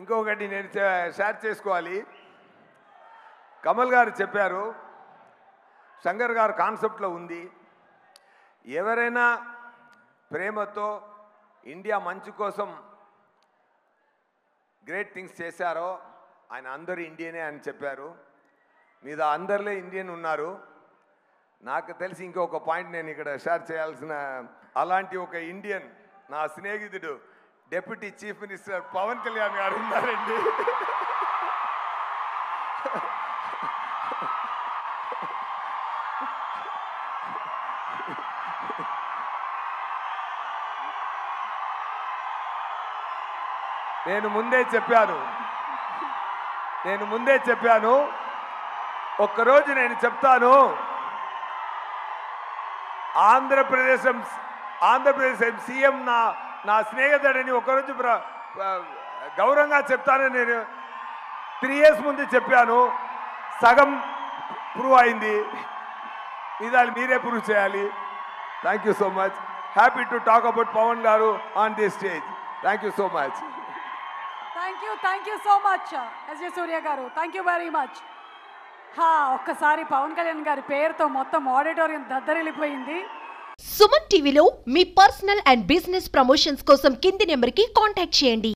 ఇంకొకటి నేను షేర్ చేసుకోవాలి. కమల్ గారు చెప్పారు, శంకర్ గారు కాన్సెప్ట్లో ఉంది, ఎవరైనా ప్రేమతో ఇండియా మంచి కోసం గ్రేట్ థింగ్స్ చేశారో ఆయన అందరూ ఇండియనే అని చెప్పారు. మీద అందరిలో ఇండియన్ ఉన్నారు. నాకు తెలిసి ఇంకొక పాయింట్ నేను ఇక్కడ షేర్ చేయాల్సిన, అలాంటి ఒక ఇండియన్ నా స్నేహితుడు deputy chief minister Pawan Kalyan గారు ఉన్నారండి. నేను ముందే చెప్పాను ఒక్కరోజు నేను చెప్తాను, ఆంధ్రప్రదేశ్ సీఎం నా స్నేహితుడని ఒకరోజు గౌరవంగా చెప్తానని నేను 3 years ముందు చెప్పాను. సగం ప్రూవ్ అయింది, ఇదాలు మీరే ప్రూవ్ చేయాలి. Thank you so much. Happy to talk about Pavan garu on this stage. Thank you so much. Thank you so much SJ Surya garu. Thank you very much. ఒక్కసారి పవన్ కళ్యాణ్ గారి పేరుతో మొత్తం ఆడిటోరియం దద్దరిల్లిపోయింది. సుమన్ టీవీలో మీ పర్సనల్ అండ్ బిజినెస్ ప్రమోషన్స్ కోసం కింది నెంబర్కి కాంటాక్ట్ చేయండి.